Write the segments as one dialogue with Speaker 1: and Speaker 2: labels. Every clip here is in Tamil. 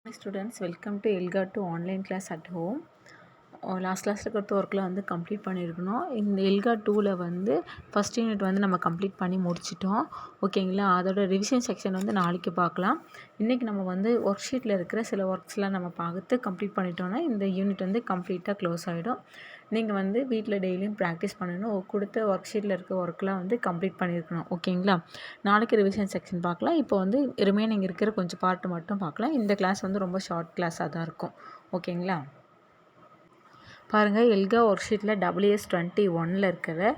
Speaker 1: Hi students, welcome to Elga to online class at home. Last கிளாஸில் கொடுத்த ஒர்க்கில் வந்து கம்ப்ளீட் பண்ணியிருக்கணும். இந்த எல்கா 2ல் வந்து ஃபஸ்ட் யூனிட் வந்து நம்ம கம்ப்ளீட் பண்ணி முடிச்சிட்டோம். ஓகேங்களா? அதோட ரிவிஷன் செக்ஷன் வந்து நாளைக்கு பார்க்கலாம். இன்றைக்கி நம்ம வந்து ஒர்க் ஷீட்டில் இருக்கிற சில ஒர்க்ஸ்லாம் நம்ம பார்த்து கம்ப்ளீட் பண்ணிட்டோன்னா இந்த யூனிட் வந்து கம்ப்ளீட்டாக க்ளோஸ் ஆகிடும். நீங்கள் வந்து வீட்டில் டெய்லியும் ப்ராக்டிஸ் பண்ணணும். கொடுத்த ஒர்க் ஷீட்டில் இருக்க ஒர்க்லாம் வந்து கம்ப்ளீட் பண்ணியிருக்கணும். ஓகேங்களா? நாளைக்கு ரிவிஷன் செக்ஷன் பார்க்கலாம். இப்போ வந்து ரிமைனிங் இருக்கிற கொஞ்சம் பார்ட்டு மட்டும் பார்க்கலாம். இந்த கிளாஸ் வந்து ரொம்ப ஷார்ட் கிளாஸாக தான் இருக்கும். ஓகேங்களா? பாருங்கள், எல்கா ஒர்க் ஷீட்டில் WS21 இருக்கிற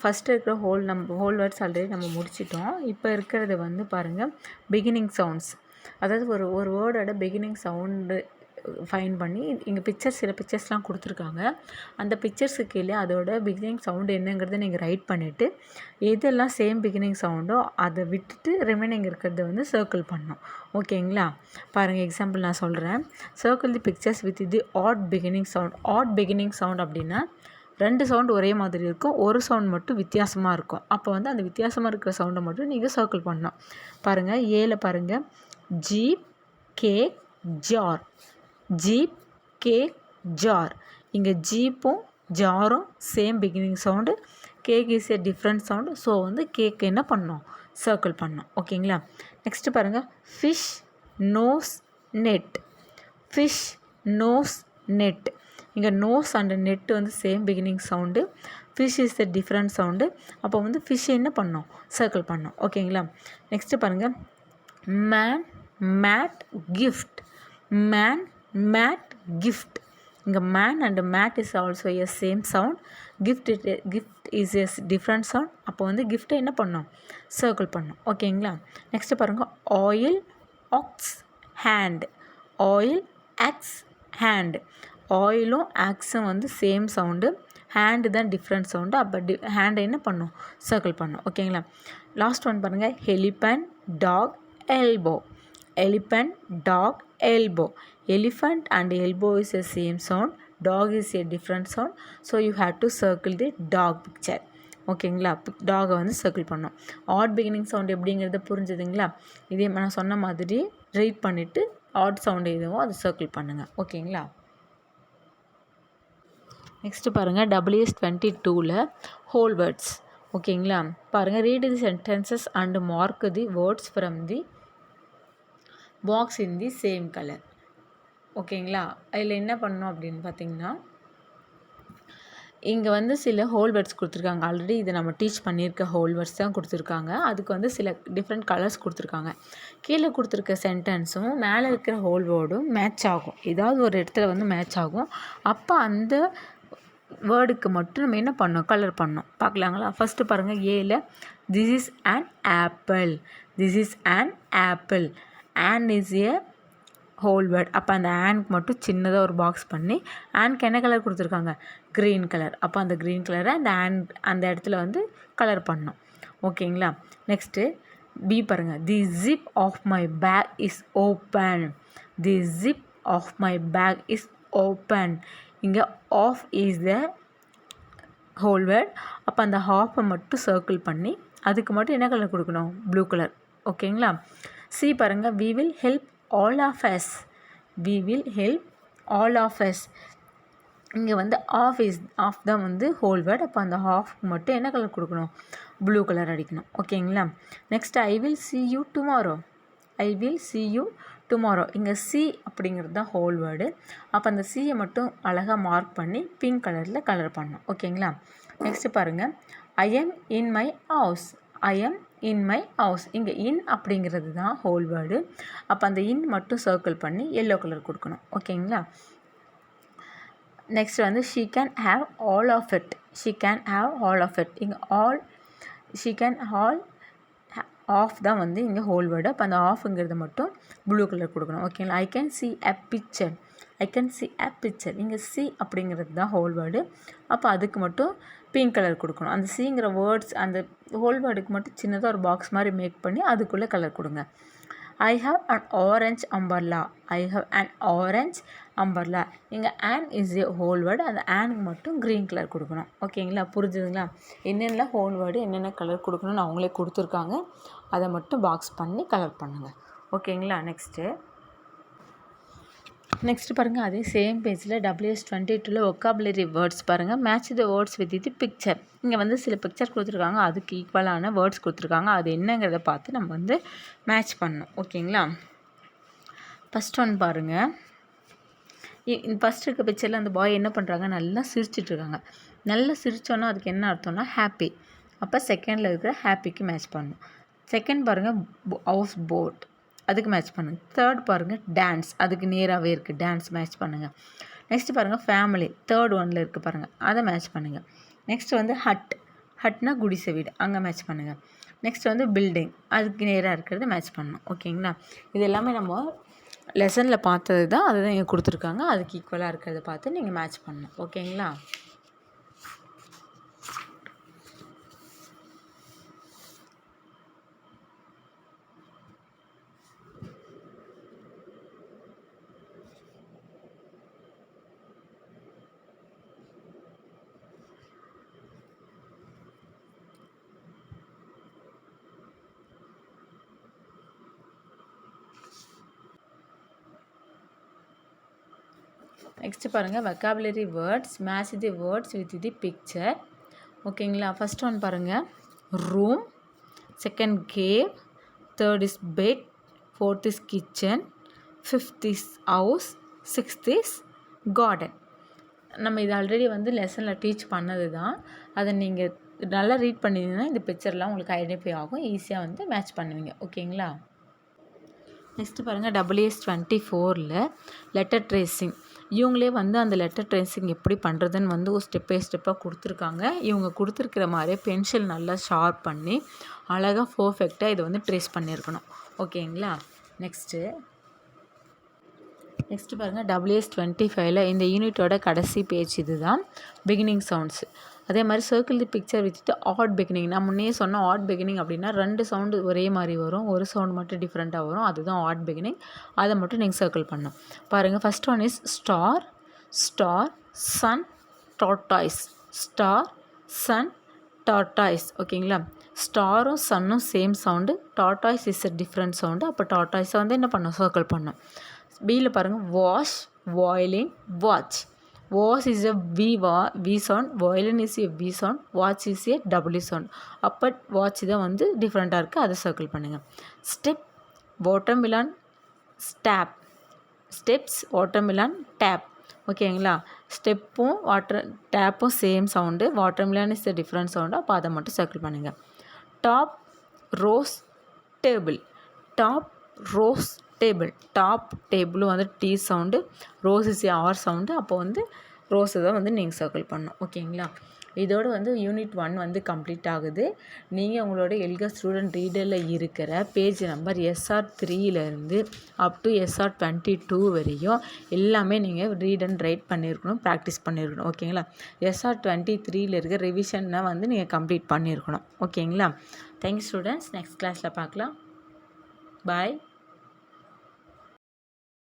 Speaker 1: ஃபஸ்ட்டு இருக்கிற ஹோல் வேர்ட்ஸ் ஆல்ரெடி நம்ம முடிச்சிட்டோம். இப்போ இருக்கிறது வந்து பாருங்கள் பிகினிங் சவுண்ட்ஸ். அதாவது ஒரு வேர்டோட பிகினிங் சவுண்டு ஃபைன் பண்ணி இங்கே சில பிக்சர்ஸ்லாம் கொடுத்துருக்காங்க. அந்த பிக்சர்ஸுக்கு கீழே அதோட பிகினிங் சவுண்டு என்னங்கிறத நீங்கள் ரைட் பண்ணிவிட்டு எதெல்லாம் சேம் பிகினிங் சவுண்டோ அதை விட்டுட்டு ரிமைனிங் இருக்கிறத வந்து சர்க்கிள் பண்ணணும். ஓகேங்களா? பாருங்கள், எக்ஸாம்பிள் நான் சொல்கிறேன். Circle the pictures with the odd beginning sound. Odd beginning sound அப்படின்னா 2 சவுண்ட் ஒரே மாதிரி இருக்கும், ஒரு சவுண்ட் மட்டும் வித்தியாசமாக இருக்கும். அப்போ வந்து அந்த வித்தியாசமாக இருக்கிற சவுண்டை மட்டும் நீங்கள் சர்க்கிள் பண்ணணும். பாருங்கள், ஏல பாருங்கள், jeep, cake, jar. Jeep, cake, jar. இங்கே ஜீப்பும் ஜாரும் same beginning sound, cake is a different sound. So வந்து கேக் என்ன பண்ணோம், சர்க்கிள் பண்ணோம். ஓகேங்களா? நெக்ஸ்ட்டு பாருங்கள், fish, nose, net. Fish, nose, net. இங்கே நோஸ் அண்ட் நெட் வந்து same beginning sound, fish is the different sound. அப்போ வந்து ஃபிஷ் என்ன பண்ணோம், சர்க்கிள் பண்ணோம். ஓகேங்களா? நெக்ஸ்ட்டு பாருங்கள், man, mat, gift. Man, mat, gift. இங்கே man and mat is also a same sound, gift is a different sound. அப்போ வந்து கிஃப்ட்டை என்ன பண்ணோம், சர்க்கிள் பண்ணோம். ஓகேங்களா? நெக்ஸ்ட்டு பாருங்கள், oil, axe, hand. Oil, axe, hand. ஆயிலும் ஆக்ஸும் வந்து சேம் சவுண்டு, ஹேண்டு தான் டிஃப்ரெண்ட் சவுண்டு. அப்போ ஹேண்டை என்ன பண்ணோம், சர்க்கிள் பண்ணோம். ஓகேங்களா? லாஸ்ட் ஒன் பாருங்கள், elephant, dog, elbow. Elephant, dog, elbow. Elephant and elbow is the same sound, dog is a different sound. So you have to circle the dog picture. ஓகேங்களா? டாகை வந்து சர்க்கிள் பண்ணோம். ஆட் பிகினிங் சவுண்ட் எப்படிங்கிறத புரிஞ்சுதுங்களா? இதே நான் சொன்ன மாதிரி ரீட் பண்ணிவிட்டு ஆட் சவுண்டு எதுவோ அதை சர்க்கிள் பண்ணுங்கள். ஓகேங்களா? நெக்ஸ்ட்டு பாருங்கள், WS22ல் ஹோல் வேர்ட்ஸ். ஓகேங்களா? பாருங்கள், read the sentences and mark the words from the box in the same colour. ஓகேங்களா? அதில் என்ன பண்ணணும் அப்படின்னு பார்த்தீங்கன்னா, இங்கே வந்து சில ஹோல் வேர்ட்ஸ் கொடுத்துருக்காங்க. ஆல்ரெடி இதை நம்ம டீச் பண்ணியிருக்க ஹோல் வேர்ட்ஸ் தான் கொடுத்துருக்காங்க. அதுக்கு வந்து சில டிஃப்ரெண்ட் கலர்ஸ் கொடுத்துருக்காங்க. கீழே கொடுத்துருக்க சென்டென்ஸும் மேலே இருக்கிற ஹோல் வேர்டும் மேட்ச் ஆகும். ஏதாவது ஒரு இடத்துல வந்து மேட்ச் ஆகும். அப்போ அந்த வேர்டுக்கு மட்டும் நம்ம என்ன பண்ணோம், கலர் பண்ணோம். பார்க்கலாங்களா? ஃபஸ்ட்டு பாருங்கள், ஏல this is an apple. This is an apple. On is a whole word. அப்போ அந்த ஆனுக்கு மட்டும் சின்னதாக ஒரு பாக்ஸ் பண்ணி, ஆனுக்கு என்ன கலர் கொடுத்துருக்காங்க, க்ரீன் கலர். அப்போ அந்த க்ரீன் கலரை அந்த இடத்துல வந்து கலர் பண்ணோம். ஓகேங்களா? நெக்ஸ்ட்டு பி பாருங்கள், the zip of my bag is open. The zip of my bag is open. இங்கே of is the whole word. அப்போ அந்த ஹாஃபை மட்டும் சர்க்கிள் பண்ணி அதுக்கு மட்டும் என்ன கலர் கொடுக்கணும், ப்ளூ கலர். ஓகேங்களா? சி பாருங்கள், we will help all of us. we will help all of us. இங்கே வந்து ஆஃப் தான் வந்து ஹோல் வேர்ட். அப்போ அந்த ஹாஃப்க்கு மட்டும் என்ன கலர் கொடுக்கணும், ப்ளூ கலர் அடிக்கணும். ஓகேங்களா? Next, I will see you tomorrow. I will see you tomorrow. இங்கே சி அப்படிங்கிறது தான் ஹோல் வேர்டு. அப்போ அந்த சியை மட்டும் அழகாக மார்க் பண்ணி பிங்க் கலரில் கலர் பண்ணணும். ஓகேங்களா? நெக்ஸ்ட்டு பாருங்கள், I am in my house. I am in my house. இங்கே இன் அப்படிங்கிறது தான் ஹோல் வேர்டு. அப்போ அந்த இன் மட்டும் சர்க்கிள் பண்ணி எல்லோ கலர் கொடுக்கணும். ஓகேங்களா? நெக்ஸ்ட் வந்து she can have all of it. She can have all of it. இங்கே all, she can all, of தான் வந்து இங்கே ஹோல் வேர்டு. அப்போ அந்த ஆஃப்ங்கிறது மட்டும் ப்ளூ கலர் கொடுக்கணும். ஓகேங்களா? I can see a picture. I can see a picture. இங்கே சி அப்படிங்கிறது தான் ஹோல் வேர்டு. அப்போ அதுக்கு மட்டும் பிங்க் கலர் கொடுக்கணும். அந்த சிங்கிற வேர்ட்ஸ் அந்த ஹோல் வேர்டுக்கு மட்டும் சின்னதாக ஒரு பாக்ஸ் மாதிரி மேக் பண்ணி அதுக்குள்ளே கலர் கொடுங்க. I have an orange umbrella. I have an orange umbrella. இங்கே an is a whole word. அந்த ஆனுக்கு மட்டும் க்ரீன் கலர் கொடுக்கணும். ஓகேங்களா? புரிஞ்சுதுங்களா? என்னென்ன ஹோல் வேர்டு என்னென்ன கலர் கொடுக்கணும்னு அவங்களே கொடுத்துருக்காங்க. அதை மட்டும் பாக்ஸ் பண்ணி கலர் பண்ணுங்கள். ஓகேங்களா? நெக்ஸ்ட்டு நெக்ஸ்ட் பாருங்கள், அதே சேம் பேஜில் WS22 ஒக்காபுலரி வேர்ட்ஸ் பாருங்கள். Match the words with the picture. இங்கே வந்து சில பிக்சர் கொடுத்துருக்காங்க, அதுக்கு ஈக்குவலான வேர்ட்ஸ் கொடுத்துருக்காங்க. அது என்னங்கிறத பார்த்து நம்ம வந்து மேட்ச் பண்ணணும். ஓகேங்களா? ஃபஸ்ட் ஒன் பாருங்கள். ஃபஸ்ட் இருக்க பிக்சரில் அந்த பாய் என்ன பண்ணுறாங்க, நல்லா சிரிச்சிட்ருக்காங்க. நல்லா சிரித்தோன்னா அதுக்கு என்ன அர்த்தம்னா ஹாப்பி. அப்போ செகண்டில் இருக்கிற ஹாப்பிக்கு மேட்ச் பண்ணணும். செகண்ட் பாருங்கள், ஹவுஸ் போட், அதுக்கு மேட்ச் பண்ணுங்கள். தேர்ட் பாருங்கள், டான்ஸ், அதுக்கு நேராகவே இருக்குது, டான்ஸ் மேட்ச் பண்ணுங்கள். நெக்ஸ்ட் பாருங்கள், ஃபேமிலி, தேர்ட் ஒனில் இருக்குது பாருங்கள், அதை மேட்ச் பண்ணுங்கள். நெக்ஸ்ட் வந்து ஹட்னா குடிசை வீடு, அங்கே மேட்ச் பண்ணுங்கள். நெக்ஸ்ட் வந்து பில்டிங், அதுக்கு நேராக இருக்கிறது மேட்ச் பண்ணணும். ஓகேங்களா? இது எல்லாமே நம்ம லெசனில் பார்த்தது தான், அதை தான் இங்கே கொடுத்துருக்காங்க. அதுக்கு ஈக்குவலாக இருக்கிறத பார்த்து நீங்கள் மேட்ச் பண்ணணும். ஓகேங்களா? நெக்ஸ்ட்டு பாருங்கள், vocabulary words match the words with the picture. ஓகேங்களா? ஃபஸ்ட் ஒன் பாருங்கள், room. Second cave. Third is bed. Fourth is kitchen. Fifth is house. Sixth is garden. நம்ம இது ஆல்ரெடி வந்து லெசனில் டீச் பண்ணது தான். அதை நீங்கள் நல்லா ரீட் பண்ணிங்கன்னா இந்த பிக்சர்லாம் உங்களுக்கு ஐடென்டிஃபை ஆகும், ஈஸியாக வந்து மேட்ச் பண்ணுவீங்க. ஓகேங்களா? நெக்ஸ்ட்டு பாருங்கள், WS24 லெட்டர் ட்ரேசிங். இவங்களே வந்து அந்த லெட்டர் ட்ரேசிங் எப்படி பண்ணுறதுன்னு வந்து ஒரு ஸ்டெப் பை ஸ்டெப்பாக கொடுத்துருக்காங்க. இவங்க கொடுத்துருக்கிற மாதிரியே பென்சில் நல்லா ஷார்ப் பண்ணி அழகாக பர்ஃபெக்டாக இதை வந்து ட்ரேஸ் பண்ணியிருக்கணும். ஓகேங்களா? நெக்ஸ்ட்டு பாருங்கள், WS25 இந்த யூனிட்டோட கடைசி பேஜ் இது தான், பிகினிங் சவுண்ட்ஸு. அதே மாதிரி circle the picture with odd beginning. நான் முன்னே சொன்ன ஆட் பிகினிங் அப்படின்னா 2 சவுண்டு ஒரே மாதிரி வரும், ஒரு சவுண்டு மட்டும் டிஃப்ரெண்ட்டாக வரும், அதுதான் ஆட் பிகினிங். அதை மட்டும் நீங்கள் சர்க்கிள் பண்ணணும். பாருங்கள், first one is star, sun, tortoise. Star, sun, tortoise. ஓகேங்களா? ஸ்டாரும் சன்னும் same sound, tortoise is a different sound. அப்போ டார்டாய்ஸை வந்து என்ன பண்ணணும், சர்க்கிள் பண்ணணும். பியில் பாருங்கள், wash, violin, watch. Wash is a V sound, violin is a V sound, watch is a W sound. அப்போ வாட்ச் தான் வந்து டிஃப்ரெண்ட்டாக இருக்குது, அதை சர்க்கிள் பண்ணுங்கள். Step, watermelon, steps, watermelon, tape. ஓகேங்களா? ஸ்டெப்பும் டேப்பும் same sound, watermelon is a different sound. அப்போ அதை மட்டும் சர்க்கிள் பண்ணுங்கள். Top, rose, table. Top, rose, table. Top, டேபிளும் வந்து T sound, rose is R sound. அப்போ வந்து ரோஸை தான் வந்து நீங்கள் சர்க்கிள் பண்ணணும். ஓகேங்களா? இதோடு வந்து யூனிட் 1 வந்து கம்ப்ளீட் ஆகுது. நீங்கள் உங்களோட எல்கா ஸ்டூடெண்ட் ரீடரில் இருக்கிற page number SR3 up to SR22 வரையும் எல்லாமே நீங்கள் ரீட் அண்ட் ரைட் பண்ணியிருக்கணும், ப்ராக்டிஸ் பண்ணியிருக்கணும். ஓகேங்களா? SR23 இருக்க ரிவிஷனை வந்து நீங்கள் கம்ப்ளீட் பண்ணியிருக்கணும். ஓகேங்களா? Thank you students. நெக்ஸ்ட் கிளாஸில் பார்க்கலாம். பாய்.